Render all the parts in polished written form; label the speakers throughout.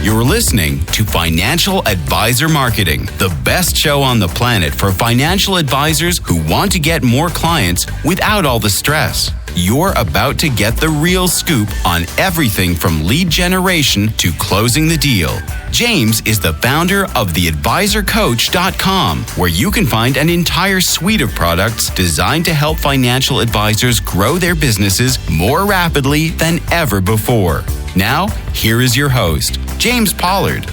Speaker 1: You're listening to Financial Advisor Marketing, the best show on the planet for financial advisors who want to get more clients without all the stress. You're about to get the real scoop on everything from lead generation to closing the deal. James is the founder of theadvisorcoach.com, where you can find an entire suite of products designed to help financial advisors grow their businesses more rapidly than ever before. Now, here is your host, James Pollard.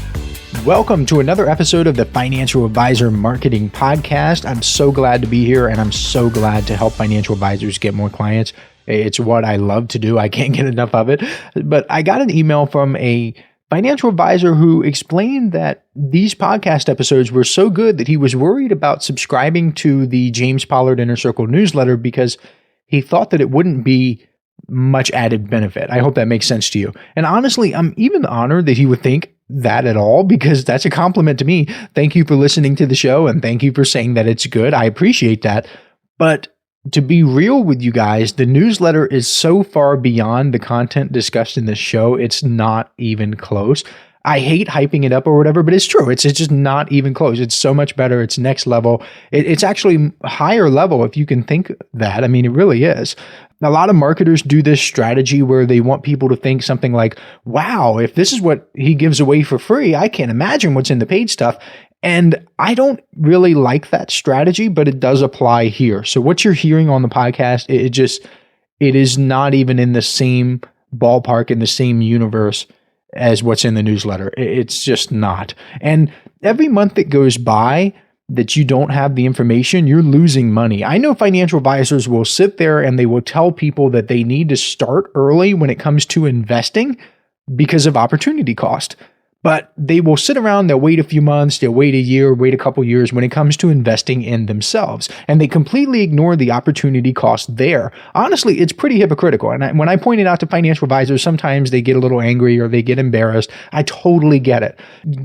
Speaker 2: Welcome to another episode of the Financial Advisor Marketing Podcast. I'm so glad to be here, and I'm so glad to help financial advisors get more clients. It's what I love to do. I can't get enough of it. But I got an email from a financial advisor who explained that these podcast episodes were so good that he was worried about subscribing to the James Pollard Inner Circle newsletter because he thought that it wouldn't be much added benefit. I hope that makes sense to you. And honestly, I'm even honored that he would think that at all, because that's a compliment to me. Thank you for listening to the show, and thank you for saying that it's good. I appreciate that. But to be real with you guys, the newsletter is so far beyond the content discussed in this show, it's not even close. I hate hyping it up or whatever, but it's true. It's just not even close. It's so much better. It's next level. It's actually higher level if you can think that. I mean, it really is. A lot of marketers do this strategy where they want people to think something like, wow, if this is what he gives away for free, I can't imagine what's in the paid stuff. And I don't really like that strategy, but it does apply here. So what you're hearing on the podcast, it is not even in the same ballpark, in the same universe as what's in the newsletter. It's just not. And every month that goes by that you don't have the information, you're losing money. I know financial advisors will sit there and they will tell people that they need to start early when it comes to investing because of opportunity cost. But they will sit around, they'll wait a few months, they'll wait a year, wait a couple years when it comes to investing in themselves. And they completely ignore the opportunity cost there. Honestly, it's pretty hypocritical. And when I point it out to financial advisors, sometimes they get a little angry or they get embarrassed. I totally get it,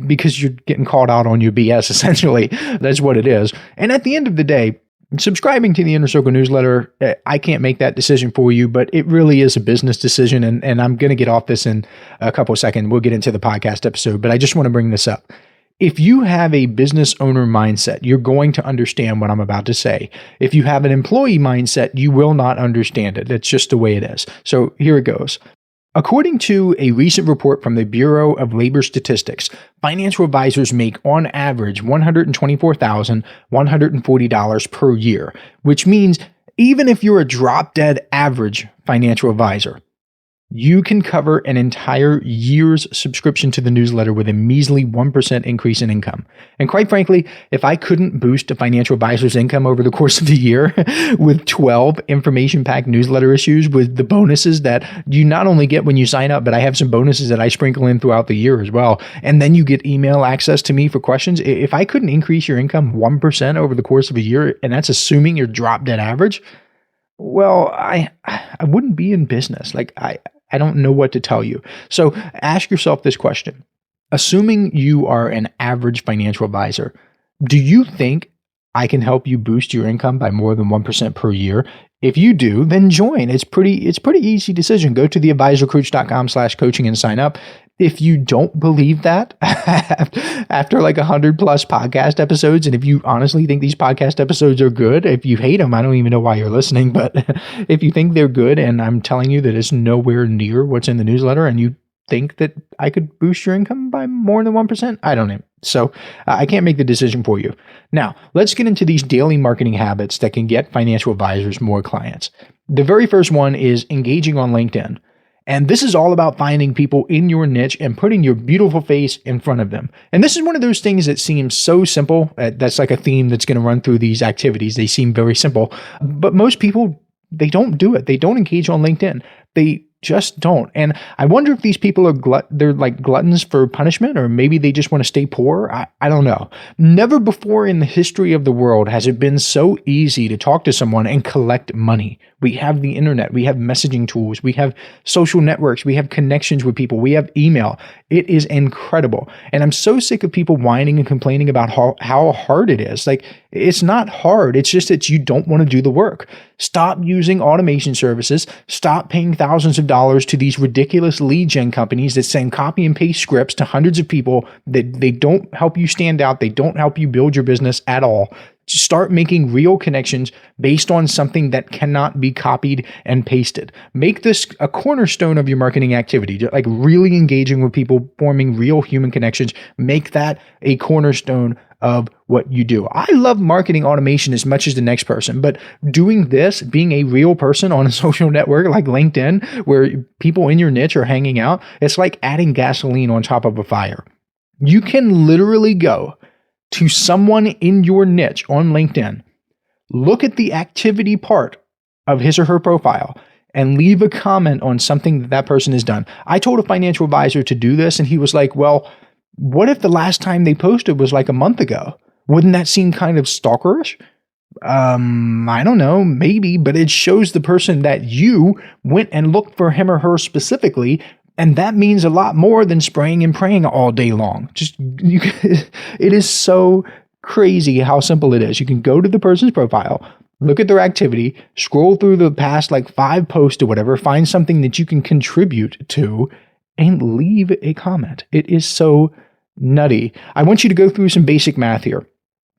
Speaker 2: because you're getting called out on your BS, essentially. That's what it is. And at the end of the day, subscribing to the Inner Circle newsletter, I can't make that decision for you, but it really is a business decision. And I'm going to get off this in a couple of seconds. We'll get into the podcast episode, but I just want to bring this up. If you have a business owner mindset, you're going to understand what I'm about to say. If you have an employee mindset, you will not understand it. That's just the way it is. So here it goes. According to a recent report from the Bureau of Labor Statistics, financial advisors make on average $124,140 per year, which means even if you're a drop-dead average financial advisor, you can cover an entire year's subscription to the newsletter with a measly 1% increase in income. And quite frankly, if I couldn't boost a financial advisor's income over the course of the year with 12 information-packed newsletter issues with the bonuses that you not only get when you sign up, but I have some bonuses that I sprinkle in throughout the year as well. And then you get email access to me for questions. If I couldn't increase your income 1% over the course of a year, and that's assuming you're drop-dead average, well, I wouldn't be in business. I don't know what to tell you. So ask yourself this question. Assuming you are an average financial advisor, do you think I can help you boost your income by more than 1% per year? If you do, then join. It's pretty easy decision. Go to theadvisorcoach.com/coaching and sign up. If you don't believe that after like 100 plus podcast episodes, and if you honestly think these podcast episodes are good, if you hate them, I don't even know why you're listening, but if you think they're good and I'm telling you that it's nowhere near what's in the newsletter and you think that I could boost your income by more than 1%, I don't know. So I can't make the decision for you. Now, let's get into these daily marketing habits that can get financial advisors more clients. The very first one is engaging on LinkedIn. And this is all about finding people in your niche and putting your beautiful face in front of them. And this is one of those things that seems so simple. That's like a theme that's going to run through these activities. They seem very simple, but most people, they don't do it. They don't engage on LinkedIn. They just don't. And I wonder if these people are they're like gluttons for punishment, or maybe they just want to stay poor. I don't know. Never before in the history of the world has it been so easy to talk to someone and collect money. We have the internet, we have messaging tools, we have social networks, we have connections with people, we have email. It is incredible. And I'm so sick of people whining and complaining about how hard it is. Like, it's not hard. It's just that you don't want to do the work. Stop using automation services. Stop paying thousands of dollars to these ridiculous lead gen companies that send copy and paste scripts to hundreds of people that they don't help you stand out. They don't help you build your business at all. Start making real connections based on something that cannot be copied and pasted. Make this a cornerstone of your marketing activity, like really engaging with people, forming real human connections. Make that a cornerstone of what you do. I love marketing automation as much as the next person, but doing this, being a real person on a social network like LinkedIn, where people in your niche are hanging out, it's like adding gasoline on top of a fire. You can literally go to someone in your niche on LinkedIn, look at the activity part of his or her profile, and leave a comment on something that person has done. I told a financial advisor to do this, and he was like, well, what if the last time they posted was like a month ago? Wouldn't that seem kind of stalkerish? I don't know, maybe, but it shows the person that you went and looked for him or her specifically. And that means a lot more than spraying and praying all day long. It is so crazy how simple it is. You can go to the person's profile, look at their activity, scroll through the past like 5 posts or whatever, find something that you can contribute to, and leave a comment. It is so nutty. I want you to go through some basic math here.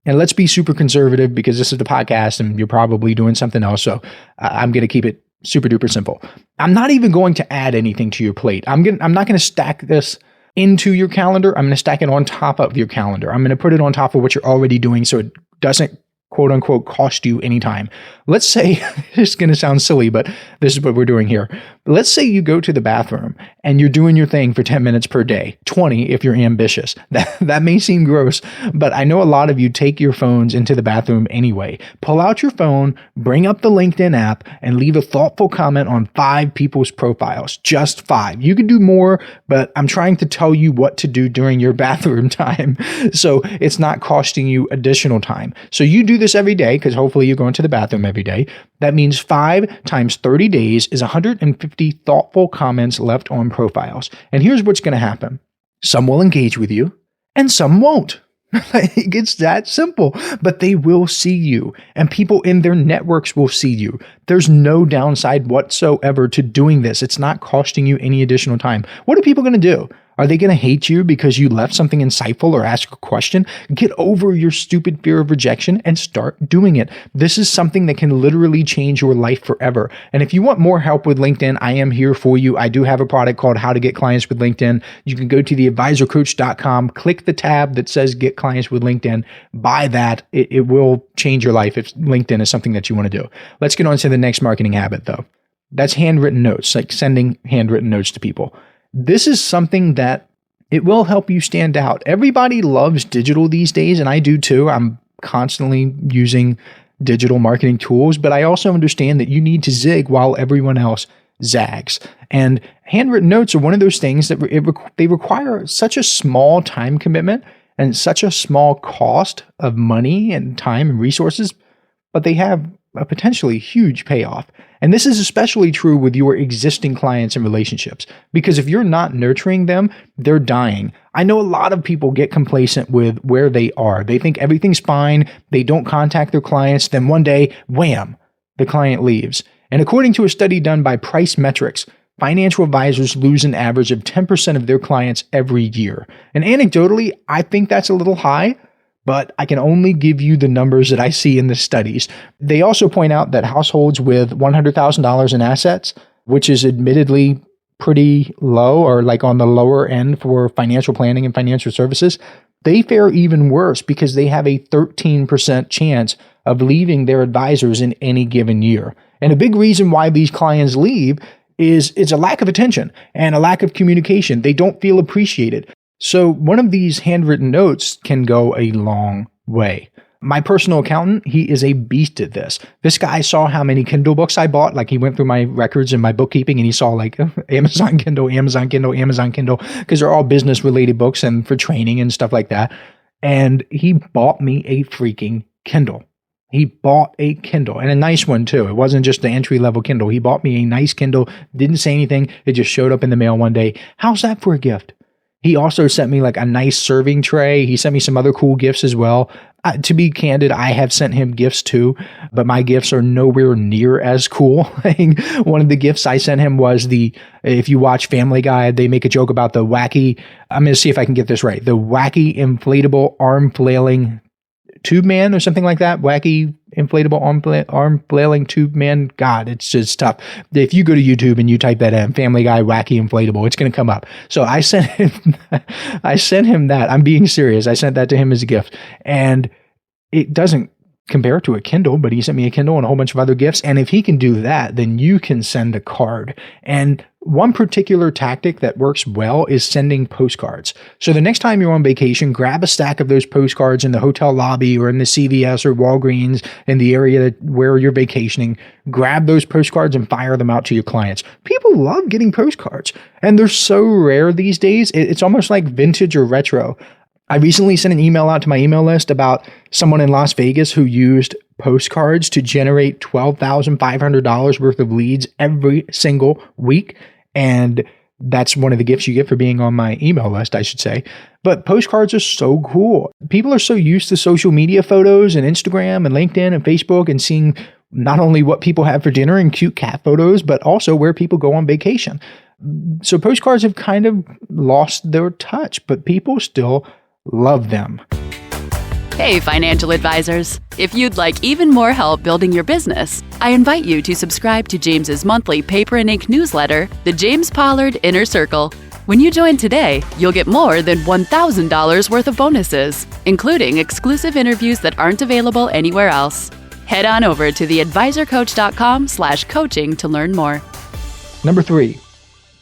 Speaker 2: And let's be super conservative because this is the podcast and you're probably doing something else. So I'm going to keep it super duper simple. I'm not even going to add anything to your plate. I'm not going to stack this into your calendar. I'm going to stack it on top of your calendar. I'm going to put it on top of what you're already doing so it doesn't quote unquote cost you any time. Let's say, this is going to sound silly, but this is what we're doing here. Let's say you go to the bathroom and you're doing your thing for 10 minutes per day, 20 if you're ambitious. That may seem gross, but I know a lot of you take your phones into the bathroom anyway. Pull out your phone, bring up the LinkedIn app, and leave a thoughtful comment on 5 people's profiles. Just 5. You could do more, but I'm trying to tell you what to do during your bathroom time. So it's not costing you additional time. So you do this every day because hopefully you're going to the bathroom every day. That means 5 times 30 days is 150 thoughtful comments left on profiles. And here's what's going to happen. Some will engage with you and some won't. It's that simple, but they will see you and people in their networks will see you. There's no downside whatsoever to doing this. It's not costing you any additional time. What are people going to do? Are they going to hate you because you left something insightful or ask a question? Get over your stupid fear of rejection and start doing it. This is something that can literally change your life forever. And if you want more help with LinkedIn, I am here for you. I do have a product called How to Get Clients with LinkedIn. You can go to theadvisorcoach.com, click the tab that says Get Clients with LinkedIn. Buy that. It will change your life if LinkedIn is something that you want to do. Let's get on to the next marketing habit, though. That's handwritten notes, like sending handwritten notes to people. This is something that it will help you stand out. Everybody loves digital these days, and I do too. I'm constantly using digital marketing tools, but I also understand that you need to zig while everyone else zags. And handwritten notes are one of those things that they require such a small time commitment and such a small cost of money and time and resources, but they have a potentially huge payoff. And this is especially true with your existing clients and relationships, because if you're not nurturing them, they're dying. I know a lot of people get complacent with where they are. They think everything's fine. They don't contact their clients. Then one day, wham, the client leaves. And according to a study done by Price Metrics, financial advisors lose an average of 10% of their clients every year. And anecdotally, I think that's a little high, but I can only give you the numbers that I see in the studies. They also point out that households with $100,000 in assets, which is admittedly pretty low or like on the lower end for financial planning and financial services, they fare even worse because they have a 13% chance of leaving their advisors in any given year. And a big reason why these clients leave is it's a lack of attention and a lack of communication. They don't feel appreciated. So one of these handwritten notes can go a long way. My personal accountant, he is a beast at this. This guy saw how many Kindle books I bought. Like he went through my records and my bookkeeping and he saw like Amazon Kindle, because they're all business related books and for training and stuff like that. And he bought me a freaking Kindle. He bought a Kindle and a nice one too. It wasn't just the entry level Kindle. He bought me a nice Kindle, didn't say anything. It just showed up in the mail one day. How's that for a gift? He also sent me like a nice serving tray. He sent me some other cool gifts as well. To be candid, I have sent him gifts too, but my gifts are nowhere near as cool. One of the gifts I sent him was if you watch Family Guy, they make a joke about the wacky, I'm going to see if I can get this right, the wacky inflatable arm flailing tube man or something like that. Wacky inflatable arm flailing tube man. God, it's just tough. If you go to YouTube and you type that in, Family Guy wacky inflatable, it's going to come up. So I sent him that. I'm being serious. I sent that to him as a gift, and it doesn't compare to a Kindle, but he sent me a Kindle and a whole bunch of other gifts. And if he can do that, then you can send a card. And one particular tactic that works well is sending postcards. So the next time you're on vacation, grab a stack of those postcards in the hotel lobby or in the CVS or Walgreens in the area where you're vacationing. Grab those postcards and fire them out to your clients. People love getting postcards, and they're so rare these days. It's almost like vintage or retro. I recently sent an email out to my email list about someone in Las Vegas who used postcards to generate $12,500 worth of leads every single week. And that's one of the gifts you get for being on my email list, I should say. But postcards are so cool. People are so used to social media photos and Instagram and LinkedIn and Facebook and seeing not only what people have for dinner and cute cat photos, but also where people go on vacation. So postcards have kind of lost their touch, but people still love them.
Speaker 3: Hey, financial advisors. If you'd like even more help building your business, I invite you to subscribe to James's monthly paper and ink newsletter, The James Pollard Inner Circle. When you join today, you'll get more than $1,000 worth of bonuses, including exclusive interviews that aren't available anywhere else. Head on over to theadvisorcoach.com/coaching to learn more.
Speaker 2: Number 3,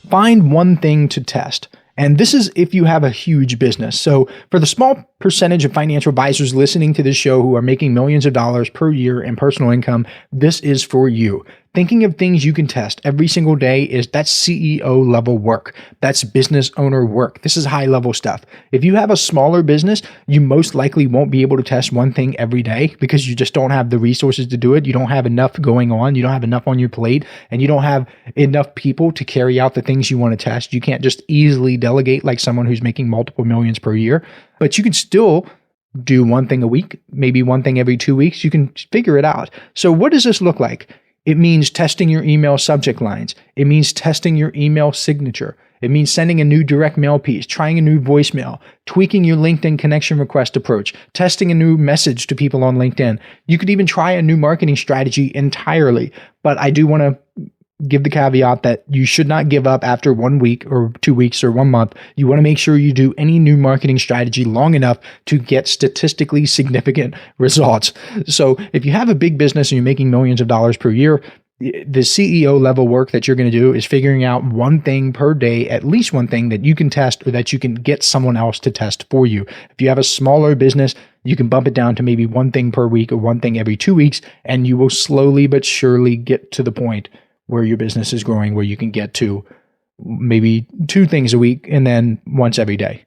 Speaker 2: find one thing to test. And this is if you have a huge business. So for the small percentage of financial advisors listening to this show who are making millions of dollars per year in personal income, this is for you. Thinking of things you can test every single day that's CEO level work. That's business owner work. This is high level stuff. If you have a smaller business, you most likely won't be able to test one thing every day because you just don't have the resources to do it. You don't have enough going on. You don't have enough on your plate, and you don't have enough people to carry out the things you want to test. You can't just easily delegate like someone who's making multiple millions per year, but you can still do one thing a week, maybe one thing every 2 weeks. You can figure it out. So what does this look like? It means testing your email subject lines. It means testing your email signature. It means sending a new direct mail piece, trying a new voicemail, tweaking your LinkedIn connection request approach, testing a new message to people on LinkedIn. You could even try a new marketing strategy entirely. But I do want to give the caveat that you should not give up after 1 week or 2 weeks or 1 month. You want to make sure you do any new marketing strategy long enough to get statistically significant results. So if you have a big business and you're making millions of dollars per year, the CEO level work that you're going to do is figuring out one thing per day, at least one thing that you can test or that you can get someone else to test for you. If you have a smaller business, you can bump it down to maybe one thing per week or one thing every 2 weeks, and you will slowly but surely get to the point where your business is growing, where you can get to maybe 2 things a week and then once every day.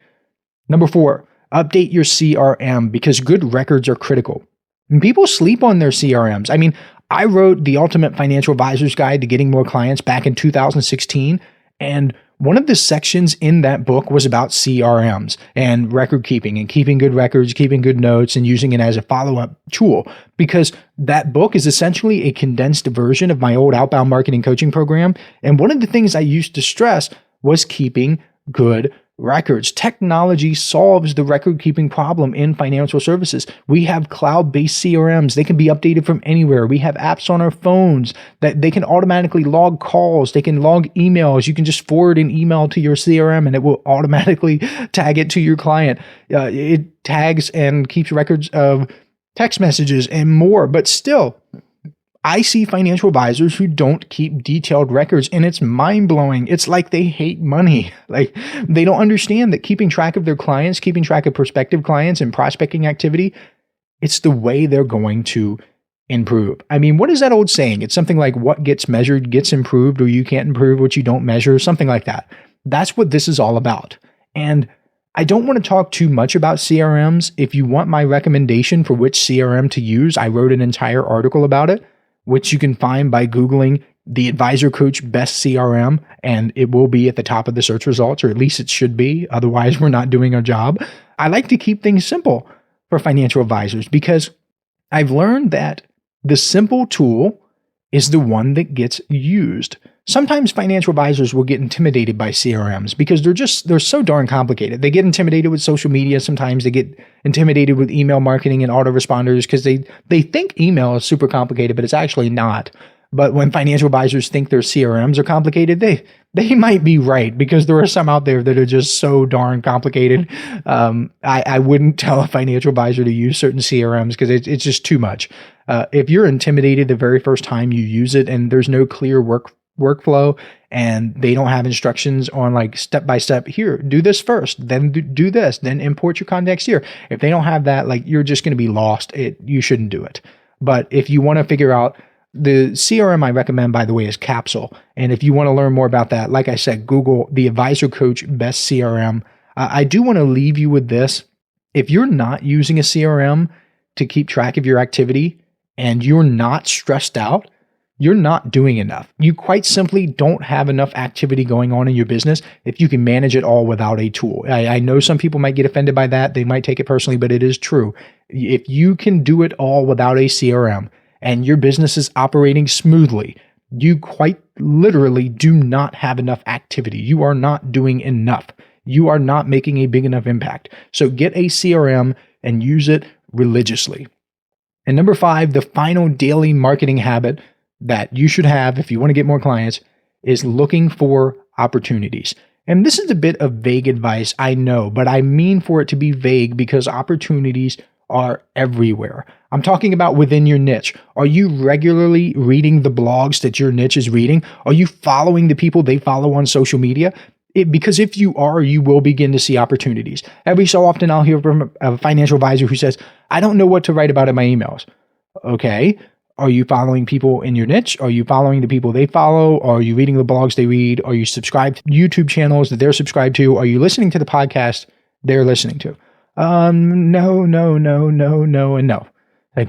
Speaker 2: Number 4, update your CRM because good records are critical. And people sleep on their CRMs. I mean, I wrote the Ultimate Financial Advisor's Guide to Getting More Clients back in 2016, and one of the sections in that book was about CRMs and record keeping and keeping good records, keeping good notes, and using it as a follow-up tool, because that book is essentially a condensed version of my old outbound marketing coaching program. And one of the things I used to stress was keeping good records. Technology solves the record keeping problem in financial services. We have cloud-based CRMs. They can be updated from anywhere. We have apps on our phones that they can automatically log calls. They can log emails. You can just forward an email to your CRM and it will automatically tag it to your client. It tags and keeps records of text messages and more. But still, I see financial advisors who don't keep detailed records, and it's mind-blowing. It's like they hate money. Like they don't understand that keeping track of their clients, keeping track of prospective clients and prospecting activity, it's the way they're going to improve. I mean, what is that old saying? It's something like what gets measured gets improved, or you can't improve what you don't measure, something like that. That's what this is all about. And I don't want to talk too much about CRMs. If you want my recommendation for which CRM to use, I wrote an entire article about it, which you can find by Googling the Advisor Coach Best CRM, and it will be at the top of the search results, or at least it should be. Otherwise, we're not doing our job. I like to keep things simple. for financial advisors because I've learned that the simple tool is the one that gets used. Sometimes financial advisors will get intimidated by CRMs because they're so darn complicated. They get intimidated with social media. Sometimes they get intimidated with email marketing and autoresponders because they think email is super complicated, but it's actually not. But when financial advisors think their CRMs are complicated, they might be right because there are some out there that are just so darn complicated. I wouldn't tell a financial advisor to use certain CRMs because it's just too much. If you're intimidated the very first time you use it and there's no clear workflow and they don't have instructions on like step by step, here, do this first, then do this, then import your contacts here. If they don't have that, like you're just going to be lost. You shouldn't do it. But if you want to figure out, the CRM I recommend, by the way, is Capsule. And if you want to learn more about that, like I said, Google the Advisor Coach Best CRM. I do want to leave you with this. If you're not using a CRM to keep track of your activity and you're not stressed out, you're not doing enough. You quite simply don't have enough activity going on in your business if you can manage it all without a tool. I know some people might get offended by that. They might take it personally, but it is true. If you can do it all without a CRM, and your business is operating smoothly, you quite literally do not have enough activity. You are not doing enough. You are not making a big enough impact. So get a CRM and use it religiously. And number 5, the final daily marketing habit that you should have if you want to get more clients is looking for opportunities. And this is a bit of vague advice, I know, but I mean for it to be vague because opportunities are everywhere. I'm talking about within your niche. Are you regularly reading the blogs that your niche is reading? Are you following the people they follow on social media? Because if you are, you will begin to see opportunities. Every so often I'll hear from a financial advisor who says, I don't know what to write about in my emails. Okay. Are you following people in your niche? Are you following the people they follow? Are you reading the blogs they read? Are you subscribed to YouTube channels that they're subscribed to? Are you listening to the podcast they're listening to? No, and no. Like,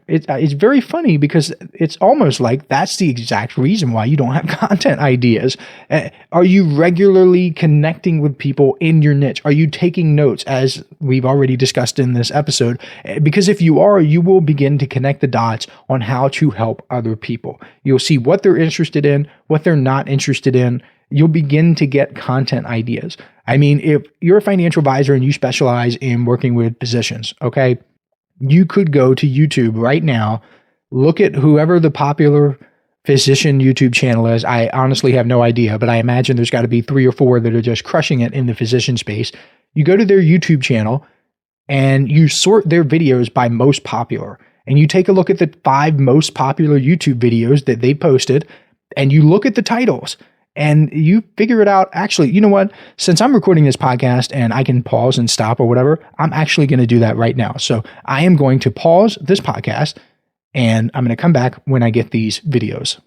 Speaker 2: it's very funny because it's almost like that's the exact reason why you don't have content ideas. Are you regularly connecting with people in your niche? Are you taking notes, as we've already discussed in this episode? Because if you are, you will begin to connect the dots on how to help other people. You'll see what they're interested in, what they're not interested in. You'll begin to get content ideas. I mean, if you're a financial advisor and you specialize in working with physicians, okay, you could go to YouTube right now, look at whoever the popular physician YouTube channel is. I honestly have no idea, but I imagine there's got to be 3 or 4 that are just crushing it in the physician space. You go to their YouTube channel and you sort their videos by most popular. And you take a look at the 5 most popular YouTube videos that they posted, and you look at the titles. And you figure it out. Actually, you know what? Since I'm recording this podcast and I can pause and stop or whatever, I'm actually going to do that right now. So I am going to pause this podcast and I'm going to come back when I get these videos.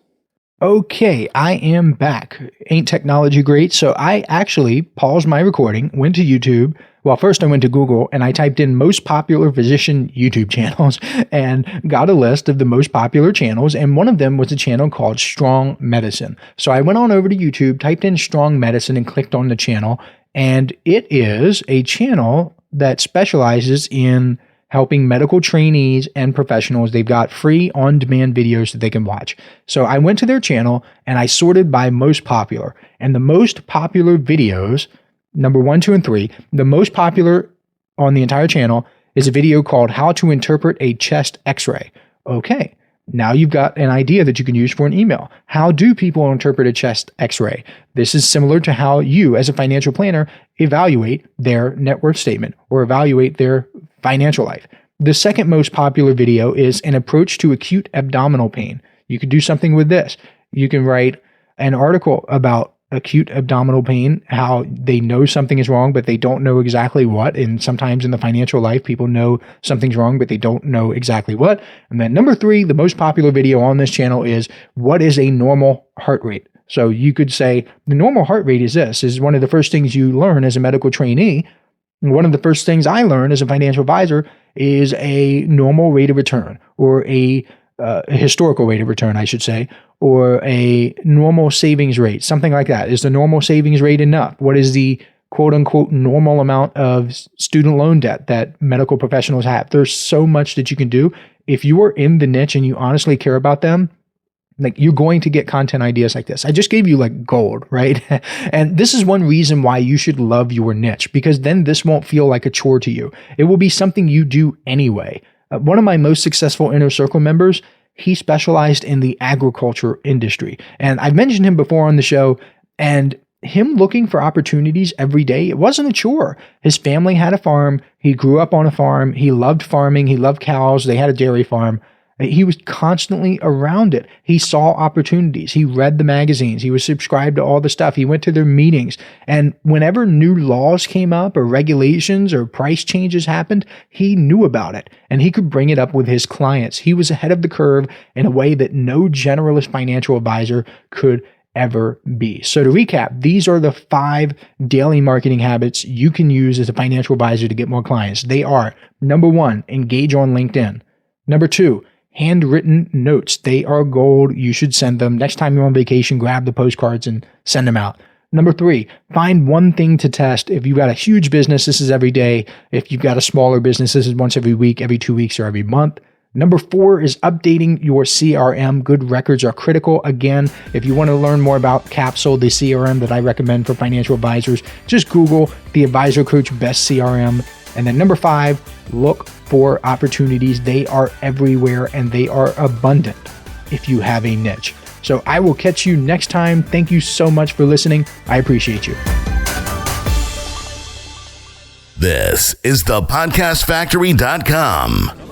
Speaker 2: Okay, I am back. Ain't technology great? So I actually paused my recording, went to YouTube. Well, first I went to Google and I typed in most popular physician YouTube channels and got a list of the most popular channels. And one of them was a channel called Strong Medicine. So I went on over to YouTube, typed in Strong Medicine and clicked on the channel. And it is a channel that specializes in helping medical trainees and professionals. They've got free on-demand videos that they can watch. So I went to their channel and I sorted by most popular. And the most popular videos, number 1, 2, and 3, the most popular on the entire channel is a video called How to Interpret a Chest X-Ray. Okay, now you've got an idea that you can use for an email. How do people interpret a chest X-ray? This is similar to how you, as a financial planner, evaluate their net worth statement or evaluate their financial life. The second most popular video is an approach to acute abdominal pain. You could do something with this. You can write an article about acute abdominal pain, how they know something is wrong, but they don't know exactly what. And sometimes in the financial life, people know something's wrong, but they don't know exactly what. And then number 3, the most popular video on this channel is what is a normal heart rate? So you could say the normal heart rate is this. This is one of the first things you learn as a medical trainee. And one of the first things I learned as a financial advisor is a normal rate of return, or a historical rate of return, I should say, or a normal savings rate, something like that. Is the normal savings rate enough? What is the quote unquote normal amount of student loan debt that medical professionals have. There's so much that you can do. If you are in the niche and you honestly care about them, like, you're going to get content ideas like this. I just gave you like gold, right? And this is one reason why you should love your niche, because then this won't feel like a chore to you. It will be something you do anyway. One of my most successful Inner Circle members, he specialized in the agriculture industry. And I've mentioned him before on the show, and him looking for opportunities every day, it wasn't a chore. His family had a farm. He grew up on a farm. He loved farming. He loved cows. They had a dairy farm. He was constantly around it. He saw opportunities. He read the magazines. He was subscribed to all the stuff. He went to their meetings. And whenever new laws came up or regulations or price changes happened, he knew about it and he could bring it up with his clients. He was ahead of the curve in a way that no generalist financial advisor could ever be. So to recap, these are the 5 daily marketing habits you can use as a financial advisor to get more clients. They are: number 1, engage on LinkedIn. Number 2, handwritten notes. They are gold. You should send them. Next time you're on vacation, grab the postcards and send them out. Number 3, find one thing to test. If you've got a huge business, this is every day. If you've got a smaller business, this is once every week, every 2 weeks, or every month. Number 4 is updating your CRM. Good records are critical. Again, if you want to learn more about Capsule, the CRM that I recommend for financial advisors, just Google the Advisor Coach Best CRM. And then number 5, look for opportunities. They are everywhere and they are abundant if you have a niche. So I will catch you next time. Thank you so much for listening. I appreciate you.
Speaker 4: This is thepodcastfactory.com.